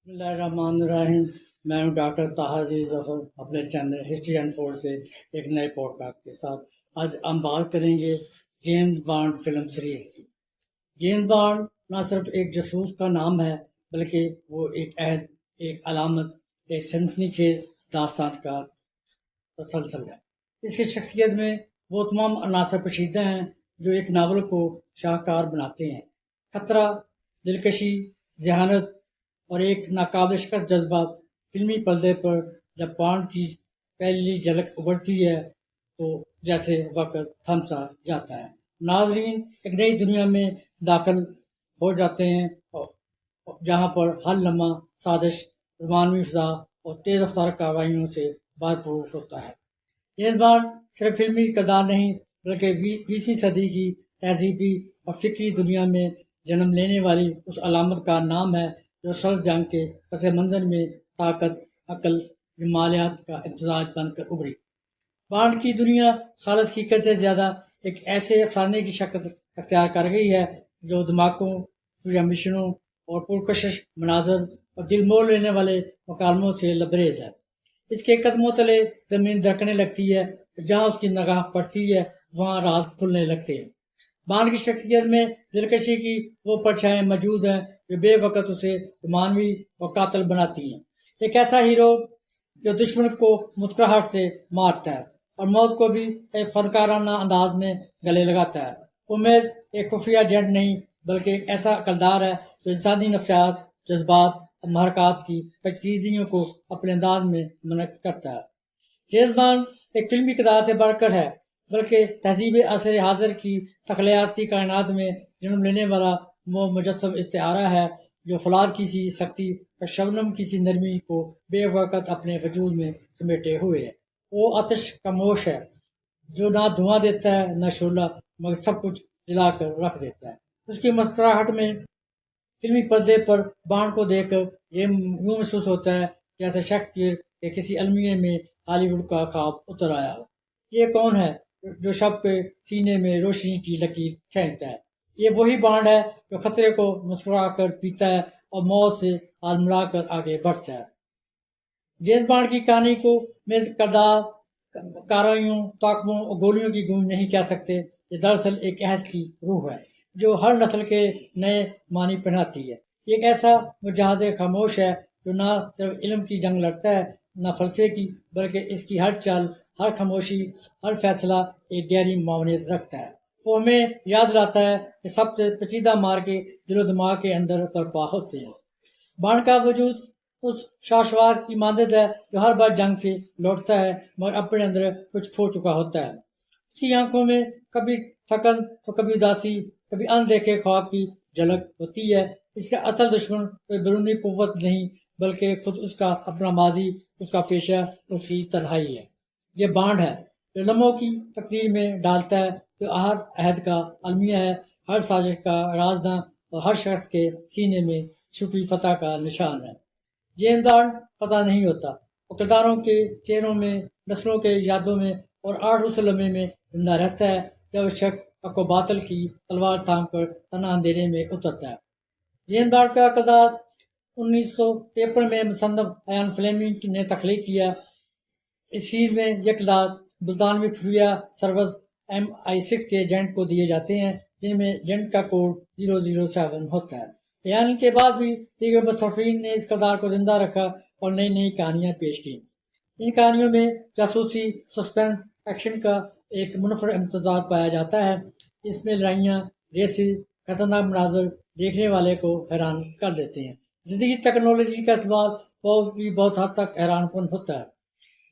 بسم اللہ الرحمن الرحیم۔ میں ہوں ڈاکٹر طاہر عزیز ظفر، اپنے چینل ہسٹری اینڈ فور سے ایک نئے پوڈ کاسٹ کے ساتھ آج ہم بات کریں گے جیمز بانڈ فلم سیریز کی۔ جیمز بانڈ نہ صرف ایک جاسوس کا نام ہے، بلکہ وہ ایک عہد، ایک علامت، ایک سنسنی خیز داستان کا تسلسل ہے۔ اس کی شخصیت میں وہ تمام عناصر پوشیدہ ہیں جو ایک ناول کو شاہکار بناتے ہیں۔ خطرہ، دلکشی، ذہانت اور ایک ناقابل شکست جذبہ۔ فلمی پردے پر جب بانڈ کی پہلی جھلک ابھرتی ہے تو جیسے وقت تھم سا جاتا ہے، ناظرین ایک نئی دنیا میں داخل ہو جاتے ہیں جہاں پر ہر لمحہ سازش، رومانوی فضا اور تیز رفتار کارروائیوں سے بھرپور ہوتا ہے۔ جیمز بانڈ صرف فلمی کردار نہیں، بلکہ 20ویں صدی کی تہذیبی اور فکری دنیا میں جنم لینے والی اس علامت کا نام ہے جو سرد جنگ کے پس منظر میں طاقت، عقل، جمالیات کا امتزاج بن کر ابھری۔ بانڈ کی دنیا خالص حقیقت سے زیادہ ایک ایسے افسانے کی شکل اختیار کر گئی ہے جو دھماکوں، مشنوں اور پرکشش مناظر اور دل موہ لینے والے مکالموں سے لبریز ہے۔ اس کے قدموں تلے زمین دھڑکنے لگتی ہے، جہاں اس کی نگاہ پڑتی ہے وہاں راز کھلنے لگتے ہیں۔ بانڈ کی شخصیت میں دلکشی کی وہ پرچھائیں موجود ہیں جو بے وقت اسے رومانوی اور قاتل بناتی ہیں۔ ایک ایسا ہیرو جو دشمن کو مسکراہٹ سے مارتا ہے اور موت کو بھی ایک فنکارانہ انداز میں گلے لگاتا ہے۔ امید ایک خفیہ ایجنٹ نہیں، بلکہ ایک ایسا کردار ہے جو انسانی نفسیات، جذبات اور محرکات کی پیچیدگیوں کو اپنے انداز میں منعکس کرتا ہے۔ جیمز بانڈ ایک فلمی کردار سے بڑھ کر ہے، بلکہ تہذیب عصر حاضر کی تخلیقاتی کائنات میں جنم لینے والا وہ مجسم استعارہ ہے جو فولاد کی سی سختی اور شبنم کی سی نرمی کو بے وقت اپنے وجود میں سمیٹے ہوئے ہے۔ وہ آتش خاموش ہے جو نہ دھواں دیتا ہے نہ شعلہ، مگر سب کچھ جلا کر رکھ دیتا ہے۔ اس کی مسکراہٹ میں فلمی پردے پر بانڈ کو دیکھ کر یہ یوں محسوس ہوتا ہے جیسے شیکسپیئر کے کسی المیے میں ہالی ووڈ کا خواب اتر آیا ہو۔ یہ کون ہے جو شب کے سینے میں روشنی کی لکیر کھینچتا ہے؟ یہ وہی بانڈ ہے جو خطرے کو مسکرا کر پیتا ہے اور موت سے ہاتھ ملا کر آگے بڑھتا ہے۔ جیمز بانڈ کی کہانی کو محض کردار، کارروائیوں، طاقموں اور گولیوں کی گونج نہیں کہہ سکتے۔ یہ دراصل ایک عہد کی روح ہے جو ہر نسل کے نئے معنی پہناتی ہے۔ یہ ایک ایسا مجاہد خاموش ہے جو نہ صرف علم کی جنگ لڑتا ہے، نہ فلسفے کی، بلکہ اس کی ہر چال، ہر خاموشی، ہر فیصلہ ایک گہری معاونیت رکھتا ہے۔ وہ ہمیں یاد دلاتا ہے کہ سب سے پیچیدہ مارکے دل و دماغ کے اندر برپا ہوتے ہیں۔ بانڈ کا وجود اس شاشوار کی مانند ہے جو ہر بار جنگ سے لوٹتا ہے مگر اپنے اندر کچھ کھو چکا ہوتا ہے۔ اس کی آنکھوں میں کبھی تھکن تو کبھی اداسی، کبھی اندیکھے خواب کی جھلک ہوتی ہے۔ اس کا اصل دشمن کوئی بیرونی قوت نہیں، بلکہ خود اس کا اپنا ماضی، اس کا پیشہ، اس کی تنہائی ہے۔ یہ بانڈ ہے جو لمحوں کی تقدیر میں ڈالتا ہے، جو ہر عہد کا المیہ ہے، ہر سازش کا رازداں اور ہر شخص کے سینے میں چھپی فتح کا نشان ہے۔ جیمز بانڈ فتح نہیں ہوتا، وہ کرداروں کے چہروں میں، نسلوں کے یادوں میں اور اس لمحے میں زندہ رہتا ہے جب شخص حق و باطل کی تلوار تھام کر تنہا اندھیرے میں اترتا ہے۔ جیمز بانڈ کا کردار 1953 میں مصنف ایان فلیمنگ نے تخلیق کیا۔ اس سیریز میں یہ کردار برطانوی خفیہ سروس MI6 کے ایجنٹ کو دیے جاتے ہیں جن میں ایجنٹ کا کوڈ 007 ہوتا ہے۔ ایان کے بعد بھی دیگر مصنفین نے اس کردار کو زندہ رکھا اور نئی نئی کہانیاں پیش کی۔ ان کہانیوں میں جاسوسی، سسپینس، ایکشن کا ایک منفرد امتزاج پایا جاتا ہے۔ اس میں لڑائیاں، ریسز، خطرناک مناظر دیکھنے والے کو حیران کر دیتے ہیں۔ جدید ٹیکنالوجی کا استعمال بھی بہت حد تک حیران کن ہوتا ہے۔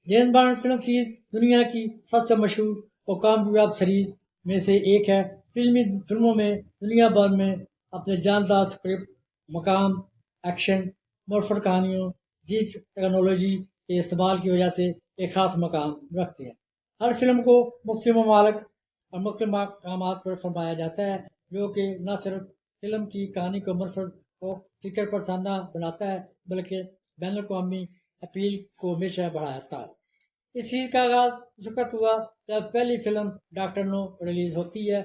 جیمز بانڈ فلم سیریز دنیا کی سب سے مشہور اور کامیاب سیریز میں سے ایک ہے۔ فلموں میں دنیا بھر میں اپنے جاندار اسکرپٹ، مقام، ایکشن، منفرد کہانیوں، جدید ٹیکنالوجی کے استعمال کی وجہ سے ایک خاص مقام رکھتے ہیں۔ ہر فلم کو مختلف ممالک اور مختلف مقامات پر فرمایا جاتا ہے جو کہ نہ صرف فلم کی کہانی کو منفرد اور فکر پسندانہ بناتا ہے بلکہ بین الاقوامی اپیل کو ہمیشہ بڑھاتا ہے۔ اس سیریز کا آغاز اس وقت ہوا جب پہلی فلم ڈاکٹر نو ریلیز ہوتی ہے۔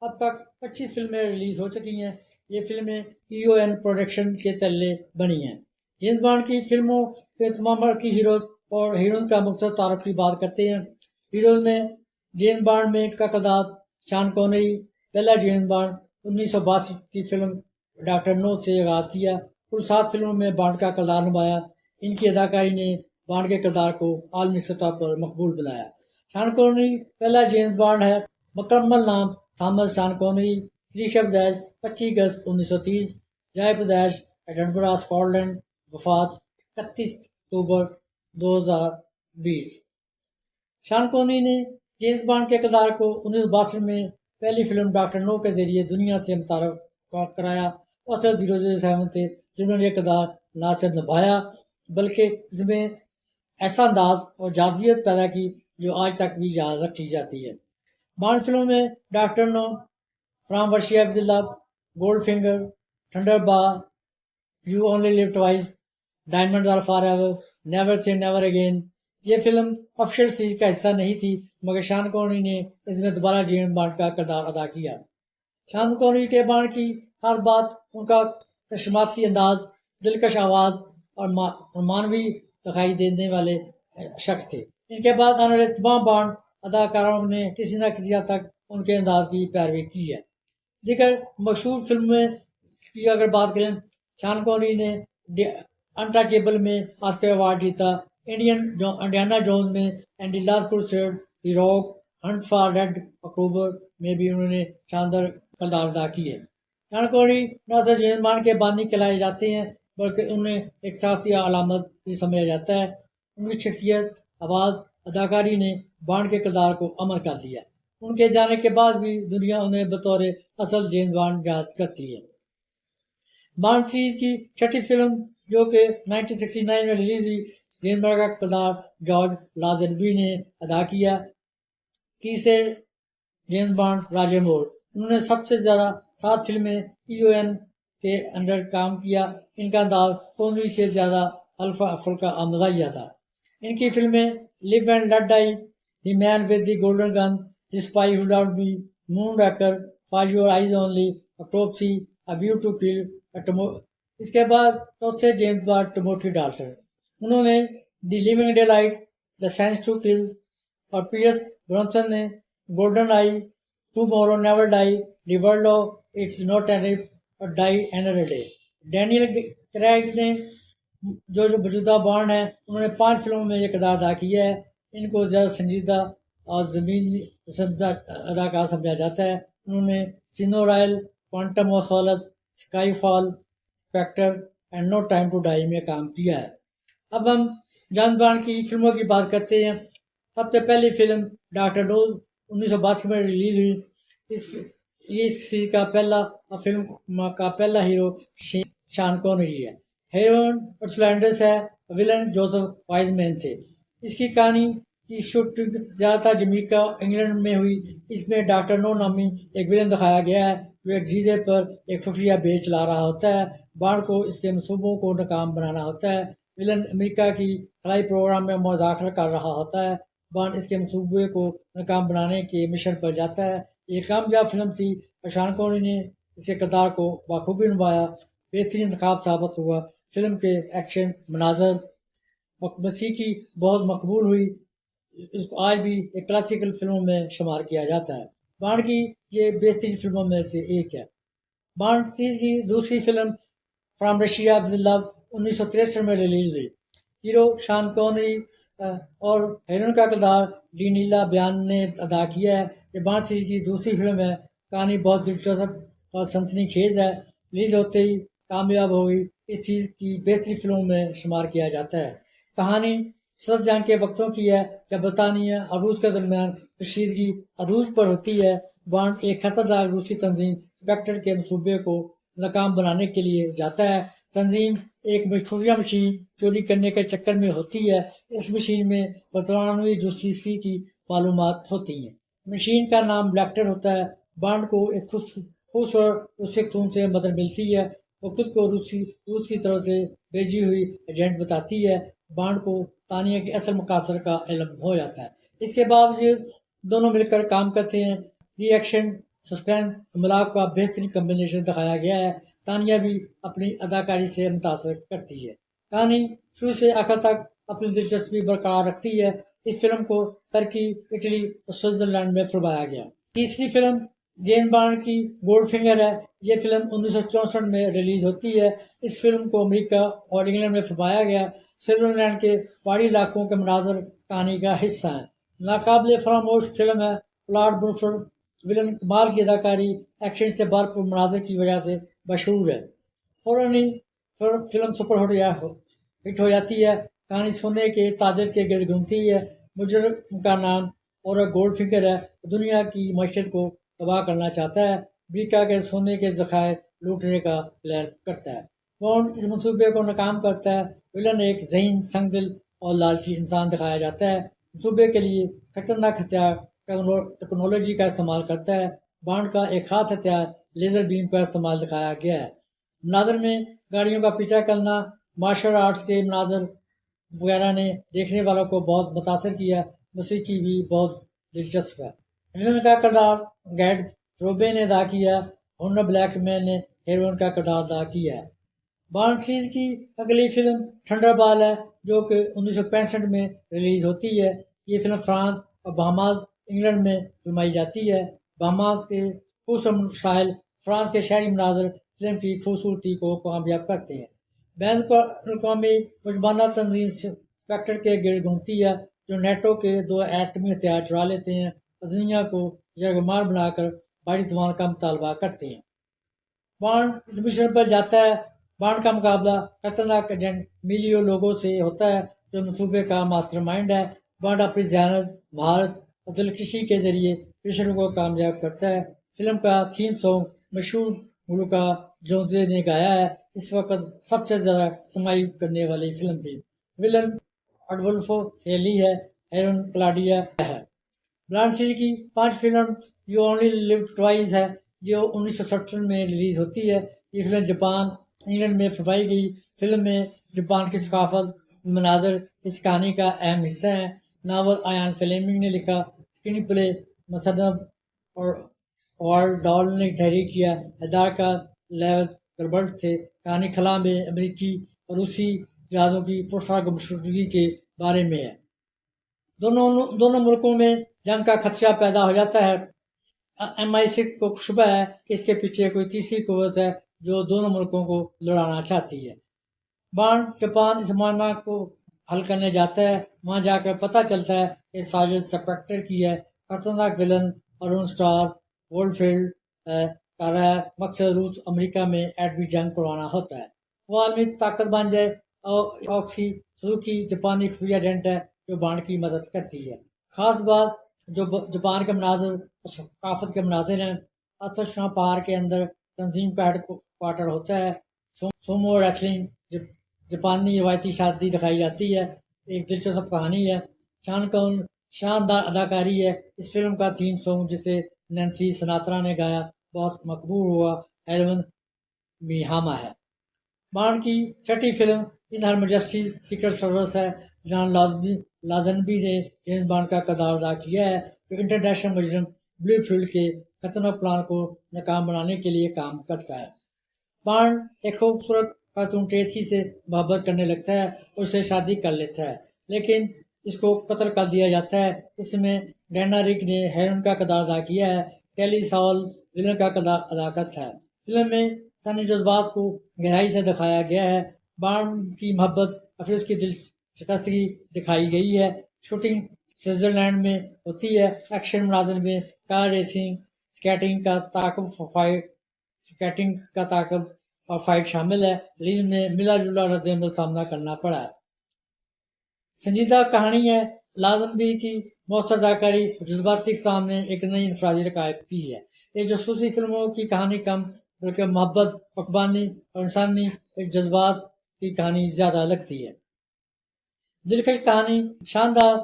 اب تک 25 فلمیں ریلیز ہو چکی ہیں۔ یہ فلمیں EON پروڈکشن کے تلے بنی ہیں۔ جیمز بانڈ کی فلموں کے تمام مرکزی ہیروز اور ہیروئن کا مختصر تعارف کی بات کرتے ہیں۔ ہیروز میں جیمز بانڈ میں کا کردار شان کونری، پہلا جیمز بانڈ 1962 کی فلم ڈاکٹر نو سے آغاز کیا۔ کل 7 فلموں میں بانڈ کا کردار نبھایا۔ ان کی اداکاری نے بانڈ کے کردار کو عالمی سطح پر مقبول بنایا۔ شان کونری پہلا جیمز بانڈ ہے۔ مکمل نام تھامس شان کونری، تاریخ پیدائش 25 اگست 1930، جائے پیدائش ایڈنبرا، اسکاٹ لینڈ، وفات 31 اکتوبر 2020۔ شان کونری نے جیمز بانڈ کے کردار کو 1962 میں پہلی فلم ڈاکٹر نو کے ذریعے دنیا سے متعارف کرایا۔ اصل 007 تھے جنہوں نے یہ کردار نہ صرف نبھایا بلکہ اس میں ایسا انداز اور جاذبیت پیدا کی جو آج تک بھی یاد رکھی جاتی ہے۔ بانڈ فلموں میں doctor no, from Russia with love, goldfinger, thunderball, you only live twice, diamonds are forever never, نیور سے نیور اگین۔ یہ فلم آفیشیل سیریز کا حصہ نہیں تھی مگر شان کونری نے اس میں دوبارہ جیمز بانڈ کا کردار ادا کیا۔ شان کونری کے بانڈ کی خاص بات ان کا تشریفاتی انداز، دلکش آواز اور معنوی دکھائی دینے والے شخص تھے۔ ان کے بعد آنے والے تمام بانڈ اداکاروں نے کسی نہ کسی حد تک ان کے انداز کی پیروی کی ہے۔ دیگر مشہور فلمیں کی اگر بات کریں، شان کونری نے انٹچیبل میں آسکر ایوارڈ جیتا، انڈیانا جونز میں، and the last crusade, the rock, hunt for red October میں بھی انہوں نے شاندار کردار ادا کیے۔ شان کونری نہ صرف جیمز بانڈ کے بانی کہلائے جاتے ہیں بلکہ انہیں ایک صحافتی علامت بھی سمجھا جاتا ہے۔ ان کی شخصیت، آواز، اداکاری نے بانڈ کے کردار کو امر کر دیا۔ ان کے جانے کے بعد بھی دنیا انہیں بطور اصل جیمز بانڈ یاد کرتی ہے۔ بانڈ سیریز کی چھٹی فلم جو کہ 1969 میں ریلیز ہوئی، جیمز بانڈ کا کردار جارج لازنبی نے ادا کیا۔ تیسرے جیمز بانڈ راجر مور، انہوں نے سب سے زیادہ 7 فلمیں EON کے انڈر کام کیا۔ ان کا انداز کونری سے زیادہ ہلکا پھلکا مزاحیہ تھا۔ ان کی فلمیں live and let die, the man with the golden gun, the spy who loved me, moonraker, for your eyes only, octopussy, a view to kill. اس کے بعد چوتھے جیمز بانڈ ٹموتھی ڈالٹن، انہوں نے the living daylight, licence to kill, اور Pierce Brosnan نے goldeneye, tomorrow never die, the world of it's not enough, اور die another day. Daniel Craig نے جو موجودہ بانڈ ہیں انہوں نے 5 فلموں میں یہ کردار ادا کیا ہے۔ ان کو زیادہ سنجیدہ اور زمینی اداکار سمجھا جاتا ہے۔ انہوں نے casino royale, quantum of solace, skyfall, spectre and no time to die میں کام کیا ہے۔ اب ہم جیمز بانڈ کی فلموں کی بات کرتے ہیں۔ سب سے پہلی فلم ڈاکٹر نو 1982 میں ریلیز ہوئی۔ اس سیریز کا پہلا ہیرو شان کونری ہے۔ ہیروئن ارسولا انڈرس ہے، ولن جوزف وائز مین تھے۔ اس کی کہانی کی شوٹنگ زیادہ تر جمیکا، انگلینڈ میں ہوئی۔ اس میں ڈاکٹر نو نامی ایک ولن دکھایا گیا ہے جو ایک جزیرے پر ایک خفیہ بیس چلا رہا ہوتا ہے۔ بانڈ کو اس کے منصوبوں کو ناکام بنانا ہوتا ہے۔ ولن امریکہ کی خلائی پروگرام میں مداخلت کر رہا ہوتا ہے۔ بانڈ اس کے منصوبے کو ناکام بنانے کے مشن پر جاتا ہے۔ یہ کامیاب فلم تھی اور شان کونری نے اس کے کردار کو بخوبی نبھایا۔ بہترین انتخاب ثابت ہوا۔ فلم کے ایکشن، مناظر، موسیقی بہت مقبول ہوئی۔ اس کو آج بھی ایک کلاسیکل فلموں میں شمار کیا جاتا ہے۔ بانڈ کی یہ بہترین فلموں میں سے ایک ہے۔ بانڈ سیریز کی دوسری فلم فرام رشیا ود لو 1963 میں ریلیز ہوئی۔ ہیرو شان کونری اور ہیروئن کا کردار ڈینیلا بیان نے ادا کیا ہے۔ یہ بانڈ سیریز کی دوسری فلم ہے۔ کہانی بہت دلچسپ اور سنسنی خیز ہے۔ ریلیز ہوتے ہی کامیاب ہو گئی۔ اس چیز کی بہترین فلموں میں شمار کیا جاتا ہے۔ کہانی سرد جنگ کے وقتوں کی ہے جب برطانیہ اور روس کے درمیان کشیدگی عروج پر ہوتی ہے۔ بانڈ ایک خطرناک روسی تنظیم اسپیکٹر کے منصوبے کو ناکام بنانے کے لیے جاتا ہے۔ تنظیم ایک خفیہ مشین چوری کرنے کے چکر میں ہوتی ہے۔ اس مشین میں برطانوی جاسوسی کی معلومات ہوتی ہیں۔ مشین کا نام بلیکٹر ہوتا ہے۔ بانڈ کو ایک خوبصورت روسی خاتون سے مدد ملتی ہے۔ وہ خود کو روس کی طرف سے بھیجی ہوئی ایجنٹ بتاتی ہے۔ بانڈ کو تانیہ کے اصل مقاصد کا علم ہو جاتا ہے۔ اس کے باوجود دونوں مل کر کام کرتے ہیں۔ ری ایکشن سسپینس ملاپ کا بہترین کمبینیشن دکھایا گیا ہے۔ تانیہ بھی اپنی اداکاری سے متاثر کرتی ہے۔ کہانی شروع سے آخر تک اپنی دلچسپی برقرار رکھتی ہے۔ اس فلم کو ترکی، اٹلی اور سوئٹزرلینڈ میں فلمایا گیا۔ تیسری فلم جیمز بانڈ کی گولڈ فنگر ہے۔ یہ فلم 1964 میں ریلیز ہوتی ہے۔ اس فلم کو امریکہ اور انگلینڈ میں فلمایا گیا۔ سوئٹزرلینڈ کے پہاڑی علاقوں کے مناظر کہانی کا حصہ ہیں۔ ناقابل فراموش فلم ہے۔ پلاٹ بروفر ولن کمال کی اداکاری ایکشن سے بھرپور مناظر کی وجہ سے مشہور ہے۔ فوراً ہی فلم سپر ہٹ ہو جاتی ہے۔ کہانی سونے کے تاجر کے گرد گھومتی ہے۔ مجرم کا نام اور گولڈ فنگر ہے، دنیا کی معیشت کو تباہ کرنا چاہتا ہے، امریکہ کے سونے کے ذخائر لوٹنے کا پلان کرتا ہے۔ بانڈ اس منصوبے کو ناکام کرتا ہے۔ ولن ایک ذہین، سنگ دل اور لالچی انسان دکھایا جاتا ہے، منصوبے کے لیے خطرناک ہتھیار ٹیکنالوجی کا استعمال کرتا ہے۔ بانڈ کا ایک خاص ہتھیار لیزر بیم کا استعمال دکھایا گیا ہے۔ مناظر میں گاڑیوں کا پیچھا کرنا، مارشل آرٹس کے مناظر وغیرہ نے دیکھنے والوں کو بہت متاثر کیا۔ موسیقی بھی بہت دلچسپ ہے۔ ولن کا کردار گیڈ روبے نے ادا کیا۔ ہنر بلیک مین نے ہیروئن کا کردار ادا کیا ہے۔ بانڈ سیریز کی اگلی فلم تھنڈر بال ہے، جو کہ 1965 میں ریلیز ہوتی ہے۔ یہ فلم فرانس اور بہاماس انگلینڈ میں فلمائی جاتی ہے۔ بہاماس کے خوبصورت ساحل فرانس کے شہری مناظر فلم کی خوبصورتی کو کامیاب کرتے ہیں۔ بین الاقوامی مجرمانہ تنظیم اسپیکٹر کے گرد گھومتی ہے، جو نیٹو کے 2 ایٹمی ہتھیار چرا لیتے ہیں اور دنیا کو یرغمال بنا کر بھاری زبان کا مطالبہ کرتے ہیں۔ بانڈ اس مشن پر جاتا ہے۔ بانڈ کا مقابلہ خطرناک ایجنٹ میلیو لوگو سے ہوتا ہے، جو منصوبے کا ماسٹر مائنڈ ہے۔ بانڈ اپنی ذہانت، مہارت اور دلکشی کے ذریعے مشن کو کامیاب کرتا ہے۔ فلم کا تھیم سانگ مشہور گلوکار جونزے نے گایا ہے۔ اس وقت سب سے زیادہ کمائی کرنے والی فلم تھی۔ ولن اڈولفو سیلی ہے، ہیروئن کلاڈیا ہے۔ بانڈ سیریز کی 5 film you only live twice ہے، جو 1970 میں ریلیز ہوتی ہے۔ یہ فلم جاپان، انگلینڈ میں فلمائی گئی۔ فلم میں جاپان کی ثقافت مناظر اس کہانی کا اہم حصہ ہیں۔ ناول آیان فلیمنگ نے لکھا، اسکرین پلے مصنف اور وارل ڈال نے تحریر کیا، ہدایتکار لیوس گلبرٹ تھے۔ کہانی خلا میں امریکی اور روسی جہازوں کی پرشدگی کے بارے میں ہے۔ دونوں ملکوں میں جنگ کا خدشہ پیدا ہو جاتا ہے۔ MI6 کو شبہ ہے کہ اس کے پیچھے کوئی تیسری قوت ہے جو دونوں ملکوں کو لڑانا چاہتی ہے۔ بانڈ جاپان اس معمہ کو حل کرنے جاتا ہے۔ وہاں جا کر پتہ چلتا ہے کہ سازش اسپیکٹر کی ہے۔ خطرناک ولن ارون اسٹار وولفیلڈ کا مقصد روس امریکہ میں ایٹمی جنگ کروانا ہوتا ہے۔ وہ عالمی طاقت بن جائے۔ اوکسی سوزوکی جاپانی خفیہ ایجنٹ ہے جو بانڈ کی مدد کرتی ہے۔ خاص بات جو جاپان کے مناظر اور ثقافت کے مناظر ہیں۔ اتشما پہاڑ کے اندر تنظیم کا ہیڈ کوارٹر ہوتا ہے۔ سومو ریسلنگ، جاپانی روایتی شادی دکھائی جاتی ہے۔ ایک دلچسپ کہانی ہے۔ شاندار اداکاری ہے۔ اس فلم کا تھیم سانگ، جسے نینسی سناترا نے گایا، بہت مقبول ہوا۔ ہیروئن میہاما ہے۔ بانڈ کی 6ٹھی فلم ان ہر میجسٹی سیکرٹ سروس ہے۔ جان لازنبی نے جیمز بانڈ کا کردار ادا کیا ہے، جو انٹرنیشنل مجرم بلیو فیلڈ کے خطرناک پلان کو ناکام بنانے کے لیے کام کرتا ہے۔ بانڈ ایک خوبصورت خاتون ٹریسی سے محبت کرنے لگتا ہے اور اسے شادی کر لیتا ہے، لیکن اس کو قتل کر دیا جاتا ہے۔ اس میں ڈینا رک نے ہیروئن کا کردار ادا کیا ہے۔ کیلی ساول ولن کا کردار ادا کرتا ہے۔ فلم میں انسانی جذبات کو گہرائی سے دکھایا گیا ہے۔ بانڈ کی محبت اور پھر اس کی دل شکستگی دکھائی گئی ہے۔ شوٹنگ سوئٹزرلینڈ میں ہوتی ہے۔ ایکشن مناظر میں کار ریسنگ، سکیٹنگ کا تعاقب اور فائٹ شامل ہے۔ ریلیز میں ملا جلا رد عمل سامنا کرنا پڑا ہے۔ سنجیدہ کہانی ہے۔ لازنبی کی مؤثر اداکاری اور جذباتی اقدام نے ایک نئی انفرادی رکاب کی ہے۔ ایک جاسوسی فلموں کی کہانی کم، بلکہ محبت، پکبانی اور انسانی جذبات کی کہانی زیادہ لگتی ہے۔ دلکش کہانی شاندار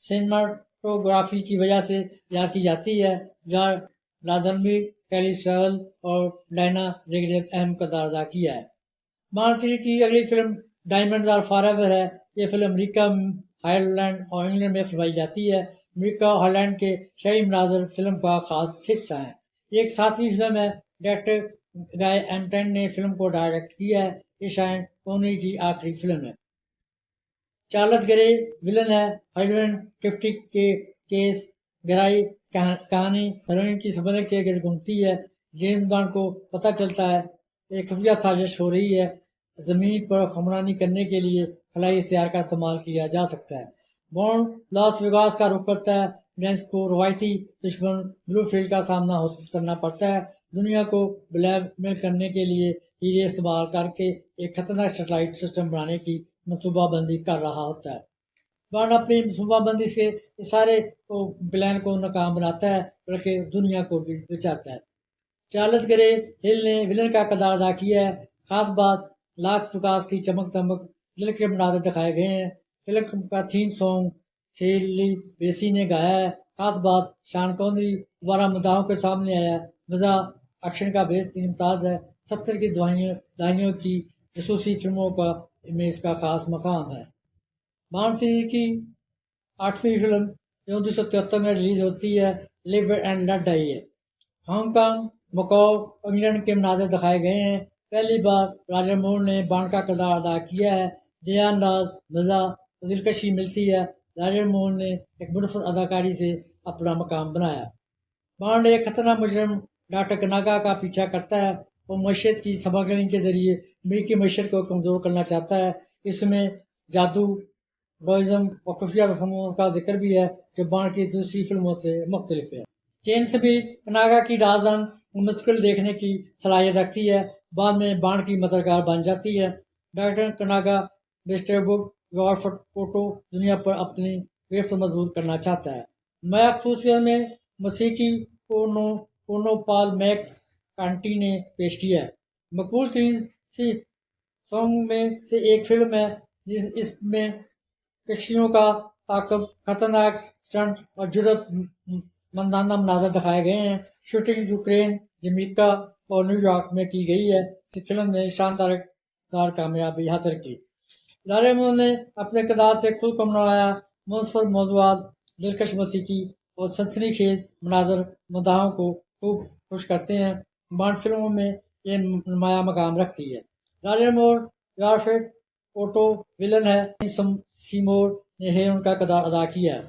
سینماٹوگرافی کی وجہ سے یاد کی جاتی ہے۔ جان لازنبی، کیلی ساول اور ڈینا رگ نے اہم کردار ادا کیا ہے۔ بانڈ سیریز کی اگلی فلم ڈائمنڈز آر فار ایور ہے۔ یہ فلم امریکہ، آئرلینڈ اور انگلینڈ میں فلمائی جاتی ہے۔ امریکہ اور ہالینڈ کے شہری مناظر فلم کا خاص حصہ ہیں۔ یہ ایک 7ویں فلم ہے۔ ڈائریکٹر گائے اینٹن نے فلم کو ڈائریکٹ کیا ہے۔ یہ شاید کونی کی آخری فلم ہے۔ چارلس گرے ولن ہے۔ ہیروئن ٹفٹی کے کیس گرائی کہانی ہیروئن کی سمندر کے گرد گھومتی ہے۔ جیمز بانڈ کو پتہ چلتا ہے ایک خفیہ سازش ہو رہی ہے، زمین پر حکمرانی کرنے کے لیے خلائی ہتھیار کا استعمال کیا جا سکتا ہے۔ بانڈ لاس ویگاس کا رخ کرتا ہے، جہاں اس کو روایتی دشمن بلو فیلڈ کا سامنا کرنا پڑتا ہے۔ دنیا کو بلیک میل کرنے کے لیے ہیرے استعمال کر کے ایک خطرناک سیٹلائٹ سسٹم بنانے کی منصوبہ بندی کر رہا ہوتا ہے۔ بانڈ اپنی منصوبہ بندی سے اس سارے پلان کو ناکام بناتا ہے، بلکہ دنیا کو بھی بچاتا ہے۔ چارلس گرے ہل نے ولن کا کردار ادا کیا ہے۔ خاص بات لاس ویگاس کی چمک دمک دل کے مناظر دکھائے گئے ہیں۔ فلم کا تھیم سانگ شیرلی بیسی نے گایا ہے۔ خاص بات شان کونری دوبارہ مداحوں کے سامنے آیا۔ مزاح ایکشن کا بہترین امتاز ہے۔ 70 کی دہائیوں کی جاسوسی فلموں میں اس کا خاص مقام ہے۔ بانڈ سیریز کی 8ویں فلم جو 1973 میں ریلیز ہوتی ہے، لیو اینڈ لیٹ ڈائی ہے۔ ہانگ کانگ، مکاؤ، انگلینڈ کے مناظر دکھائے گئے ہیں۔ پہلی بار راجر مور نے بانڈ کا کردار ادا کیا ہے۔ دھیان انداز، مزاح اور دلکشی ملتی ہے۔ راجر مور نے ایک منفرد اداکاری سے اپنا مقام بنایا۔ بانڈ ایک خطرناک مجرم ڈاکٹر کناگا کا پیچھا کرتا ہے۔ وہ معیشت کی سمگلنگ کے ذریعے امریکی معیشت کو کمزور کرنا چاہتا ہے۔ اس میں جادو، ڈوئزم اور خفیہ رسومات کا ذکر بھی ہے، جو بانڈ کی دوسری فلموں سے مختلف ہے۔ چین بھی کناگا کی رازدان مستقل دیکھنے کی صلاحیت رکھتی ہے۔ بعد میں بانڈ کی مددگار بن جاتی ہے۔ ڈاکٹر کناگا بیسٹربرگ وارفٹ کوٹو دنیا پر اپنی گرفت مضبوط کرنا چاہتا ہے۔ نمایاں خصوصیت میں موسیقی کونو پال میک کانٹی نے پیش کیا ہے۔ مقبول ترین سانگ میں سے ایک فلم ہے، اس میں کشتیوں کا تعاقب، خطرناک سٹنٹ اور جرأت مندانہ مناظر دکھائے گئے ہیں۔ شوٹنگ یوکرین، جمیکا اور نیو یارک میں کی گئی ہے۔ اس فلم نے شاندار کامیابی حاصل کی۔ راجر مور نے اپنے کردار سے خود کو منوایا۔ منفرد موضوعات، دلکش موسیقی اور سنسنی خیز مناظر مداحوں کو خوب خوش کرتے ہیں۔ بانڈ فلموں میں یہ نمایاں مقام رکھتی ہے۔ راجر مور وارفٹ کوٹو ولن ہے۔ سیمور نے ہیروئن کا کردار ادا کیا ہے۔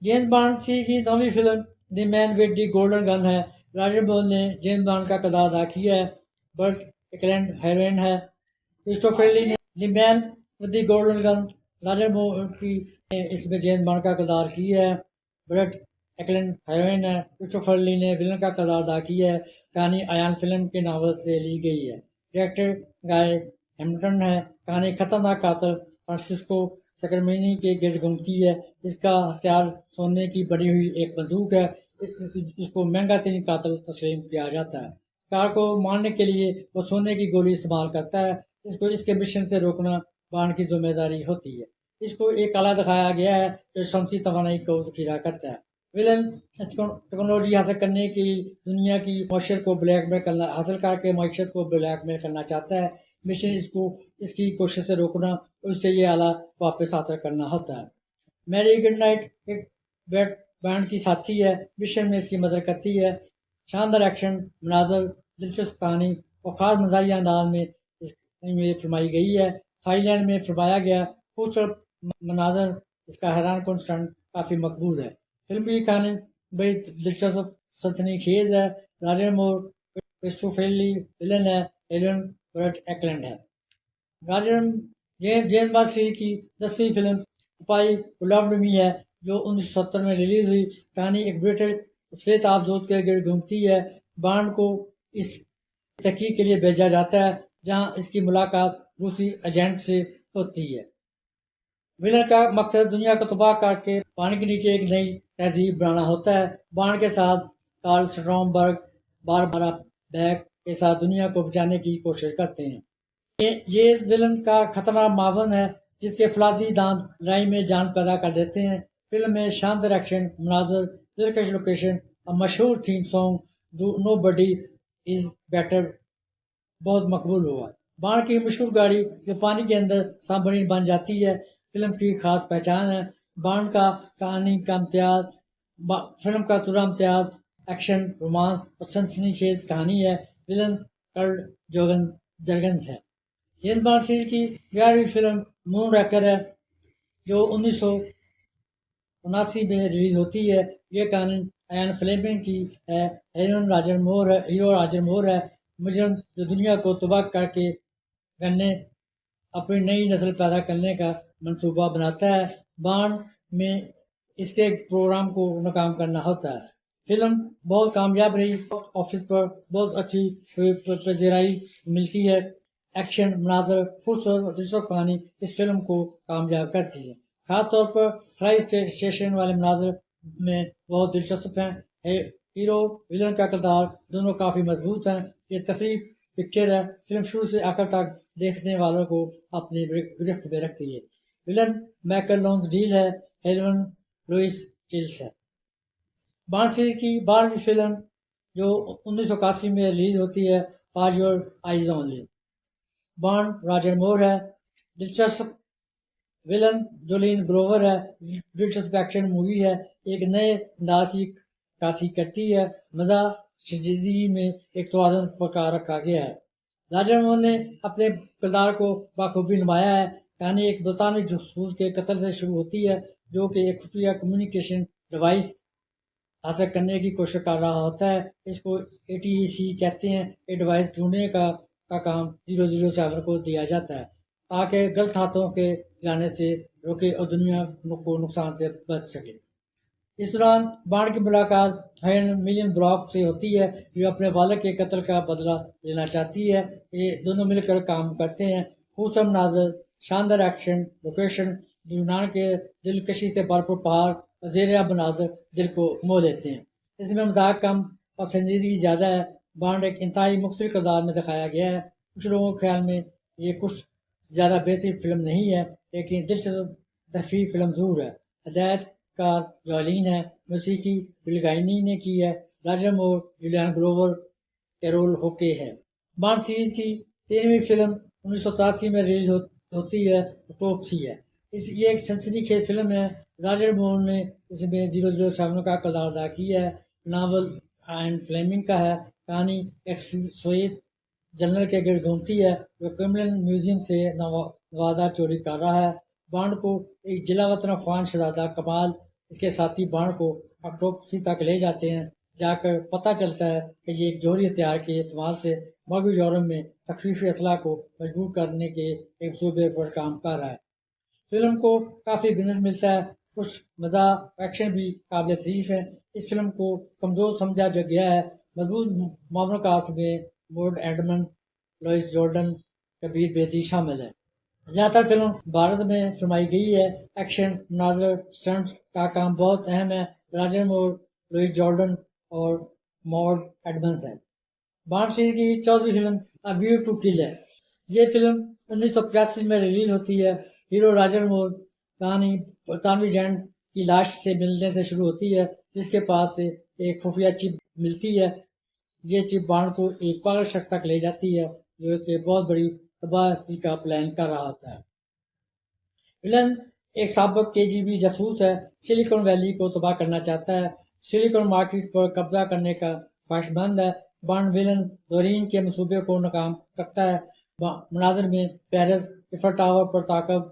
جیمز بانڈ سیریز کی 9ویں فلم the man with the golden gun ہے۔ راجر مور نے جیمز بانڈ کا کردار ادا کیا ہے۔ برٹ ایکلینڈ ہیروئن ہے۔ کرسٹوفر لی نے the man with the golden gun, Roger Moore نے اس میں جیمز بانڈ کا کردار کیا ہے۔ برٹ ایکلینڈ ہیروئن ہے۔ کرسٹوفر لی نے ولن کا کردار ادا کیا ہے۔ کہانی ایان فلم کے ناول سے لی گئی ہے۔ ڈائریکٹر گائے ہیملٹن ہے۔ کہانی خطرناک قاتل فرانسسکو سکرمینی کے گرد گھومتی ہے۔ اس کا ہتھیار سونے کی بنی ہوئی ایک بندوق ہے۔ اس کو مہنگا ترین قاتل تسلیم کیا جاتا ہے۔ کار کو مارنے کے لیے وہ سونے کی گولی استعمال کرتا ہے۔ اس کے مشن سے روکنا بانڈ کی ذمہ داری ہوتی ہے۔ اس کو ایک آلہ دکھایا گیا ہے جو شمسی توانائی کو ذخیرہ کرتا ہے۔ ولن ٹیکنالوجی حاصل کرنے کی دنیا کی معیشت کو بلیک میل کرنا حاصل کر کے معیشت کو بلیک میل کرنا چاہتا ہے۔ مشن اس کی کوشش سے روکنا اور اس سے یہ آلہ واپس حاصل کرنا ہوتا ہے۔ میری گڈ نائٹ ایک بانڈ کی ساتھی ہے، مشن میں اس کی مدد کرتی ہے۔ شاندار ایکشن، مناظر، دلچسپ کہانی اور خاص مزاحیہ انداز میں فرمائی گئی ہے۔ تھائی لینڈ میں فرمایا گیا خوبصورت مناظر، اس کا حیران کن سٹنٹ کافی مقبول ہے۔ فلم کی کہانی بڑی دلچسپ سنسنی خیز ہے۔ راجر مور، کرسٹوفر لی ولن ہے، ہیروئن برٹ ایکلینڈ ہے۔ جیمز بانڈ سیریز کی 10ویں فلم سپاہی ہو لوڈ می ہے، جو 1970 میں ریلیز ہوئی۔ کہانی ایک برٹش سفید آبدوز کے گرد گھومتی ہے۔ بانڈ کو اس تحقیق کے لیے بھیجا جاتا ہے، جہاں اس کی ملاقات روسی ایجنٹ سے ہوتی ہے۔ ولن کا مقصد دنیا کو تباہ کر کے پانی کے نیچے ایک نئی تہذیب بنانا ہوتا ہے۔ بانڈ کے ساتھ کارل سٹرامبرگ باربرا بیک کے ساتھ دنیا کو بچانے کی کوشش کرتے ہیں۔ یہ ولن کا خطرناک معاون ہے، جس کے فولادی دانت لڑائی میں جان پیدا کر دیتے ہیں۔ فلم میں شاندار ایکشن، مناظر، دلکش لوکیشن اور مشہور theme song nobody is better بہت مقبول ہوا۔ بانڈ کی مشہور گاڑی جو پانی کے اندر سبمرین بن جاتی ہے، فلم کی خاص پہچان ہے۔ بانڈ کا کہانی کا امتیاز، فلم کا تورا امتیاز ایکشن رومانس اور سنسنی خیز کہانی ہے. ولن کرل جرگنز ہے. جیمس بانڈ سیریز کی 11ویں فلم مون ریکر ہے جو 1979 میں ریلیز ہوتی ہے. یہ کہانی ایان فلیمنگ کی ہے. ہیرو راجر مور ہے مجرم جو دنیا کو تباہ کر کے اپنی نئی نسل پیدا کرنے کا منصوبہ بناتا ہے. بانڈ میں اس کے پروگرام کو ناکام کرنا ہوتا ہے. فلم بہت کامیاب رہی. آفس پر بہت اچھی پذیرائی ملتی ہے. ایکشن مناظر خوبصورت اور دلچسپ کہانی اس فلم کو کامیاب کرتی ہے. خاص طور پر فلائی اسٹیشن والے مناظر میں بہت دلچسپ ہیں. ہیرو ولن کا کردار دونوں کافی مضبوط ہیں. یہ تفریح پکچر ہے. فلم شروع سے آخر تک دیکھنے والوں کو اپنی گرفت میں رکھتی ہے. ولن مائیکل لونز ڈیل ہے. ہیروئن لوئس چلس ہے. بانڈ سیریز کی 12ویں فلم جو 1981 میں ریلیز ہوتی ہے for your eyes only. Bond Roger Moore ہے. دلچسپ ولن جولین گروور ہے. دلچسپ ایکشن مووی ہے. ایک نئے انداز کی عکاسی کرتی ہے. مزہ شنجیدگی میں ایک توازن برقرار رکھا گیا ہے. راجر مور نے اپنے کردار کو بخوبی نمایا ہے. کہانی ایک برطانوی جاسوس کے قتل سے شروع ہوتی ہے جو کہ ایک خفیہ کمیونیکیشن ڈیوائس حاصل کرنے کی کوشش کر رہا ہوتا ہے. اس کو ATC کہتے ہیں. یہ ڈیوائس ڈھونڈنے کا کام 007 کو دیا جاتا ہے تاکہ غلط ہاتھوں کے جانے سے روکے اور دنیا کو نقصان سے بچ سکے. اس دوران بانڈ کی ملاقات ملین براک سے ہوتی ہے جو اپنے والد کے قتل کا بدلہ لینا چاہتی ہے. یہ دونوں مل کر کام کرتے ہیں. خوبصورت مناظر، شاندار ایکشن، لوکیشن، یونان کے دلکشی سے بھرپور پہاڑ اور زیر آب مناظر دل کو مو لیتے ہیں. اس میں مذاق کم اور سنجیدگی زیادہ ہے. بانڈ ایک انتہائی مختلف کردار میں دکھایا گیا ہے. کچھ لوگوں کے خیال میں یہ کچھ زیادہ بہترین فلم نہیں ہے لیکن دلچسپ تفریحی فلم ضرور ہے. ہدایت کار جولین ہے. موسیقی بل گائنی نے کی ہے. راجر مور، جولین گروور، کیرول ہوکے ہے. بانڈ سیریز کی 13ویں فلم 1983 میں ریلیز ہوتی ہے. ٹوپسی ہے. یہ ایک سنسنی خیز فلم ہے. راجر مور نے اس میں 007 کا کردار ادا کیا ہے. ناول ایان فلیمنگ کا ہے. کہانی ایک سوویت جنرل کے گرد گھومتی ہے جو کرملن میوزیم سے نوادرات چوری کر رہا ہے. بانڈ کو ایک جلا وطن افغان شہزادہ کمال اس کے ساتھی بانڈ کو اکٹوپسی تک لے جاتے ہیں. جا کر پتہ چلتا ہے کہ یہ ایک جوہری ہتھیار کے استعمال سے مغربی یورپ میں تخفیفی اسلحہ کو مجبور کرنے کے ایک منصوبے پر کام کر رہا ہے. فلم کو کافی بزنس ملتا ہے. کچھ مزہ ایکشن بھی قابل تعریف ہے. اس فلم کو کمزور سمجھا گیا ہے. مضبوط معاون کاسٹ میں موڈ ایڈمن، لوئس جارڈن، کبیر بیدی شامل ہے. زیادہ تر فلم بھارت میں فرمائی گئی ہے. ایکشن، مناظر، سٹنٹ کا کام بہت اہم ہے. راجر مور، لوئس جارڈن اور موڈ ایڈمنز ہے. بانڈ سیریز کی 14ویں فلم اے ویو ٹو کل ہے. یہ فلم 1985 میں ریلیز ہوتی ہے. Hero Roger Moore. کہانی برطانوی ایجنٹ کی لاش سے ملنے سے شروع ہوتی ہے جس کے پاس سے ایک خفیہ چپ ملتی ہے. یہ چپ بانڈ کو ایک پاگل شخص تک لے جاتی ہے جو کہ بہت بڑی تباہی کا پلان کر رہا ہوتا ہے. ولن ایک سابق KGB جاسوس ہے. سلیکون ویلی کو تباہ کرنا چاہتا ہے. سلیکون مارکیٹ پر قبضہ کرنے کا خواہش مند ہے. بانڈ ولن زورین کے منصوبے کو ناکام کرتا ہے. مناظر میں پیرس ایفل ٹاور پر تعاقب،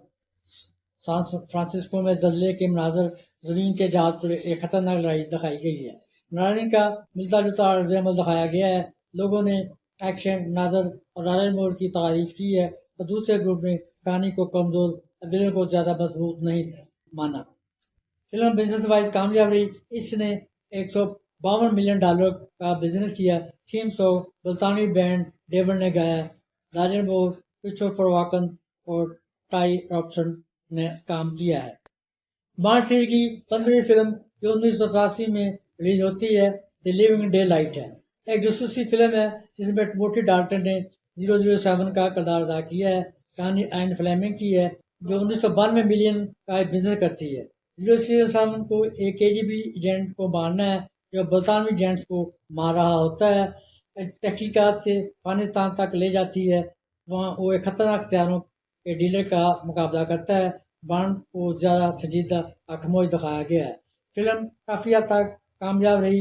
سان فرانسسکو میں زلزلے کے مناظر، زورین کے جہاز پر ایک خطرناک لڑائی دکھائی گئی ہے. مناظرین کا ملتا جلتا عرض عمل دکھایا گیا ہے. لوگوں نے ایکشن، مناظر اور راجر مور کی تعریف کی ہے اور دوسرے گروپ نے کہانی کو کمزور، ولن کو زیادہ مضبوط نہیں مانا. فلم بزنس وائز کامیاب رہی. اس نے $152 ملین کا بزنس کیا. تھیم سانگ برطانوی بینڈ ڈیون نے گایا. راجر مور، کرسٹوفر واکن اور ٹائی رابسن نے کام کیا ہے. بانڈ سیریز کی 15ویں فلم جو 1983 میں ریلیز ہوتی ہے دی لیونگ ڈے لائٹ ہے. ایک جاسوسی فلم ہے جس میں ٹموتھی ڈالٹن نے 007 کا کردار ادا کیا ہے. کہانی ایان فلیمنگ کی ہے جو 1992 ملین کا بزنس کرتی ہے. 007 کو ایک KGB ایجنٹ کو مارنا ہے جو برطانوی ایجنٹس کو مار رہا ہوتا ہے. تحقیقات سے افغانستان تک لے جاتی ہے. وہاں وہ ایک خطرناک ہتھیاروں کے ڈیلر کا مقابلہ کرتا ہے. بانڈ کو زیادہ سنجیدہ اور خاموش دکھایا گیا ہے. فلم کافی حد تک کامیاب رہی.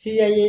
CIA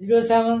07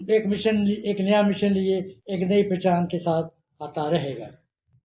ایک نیا مشن لیے ایک نئی پہچان کے ساتھ آتا رہے گا.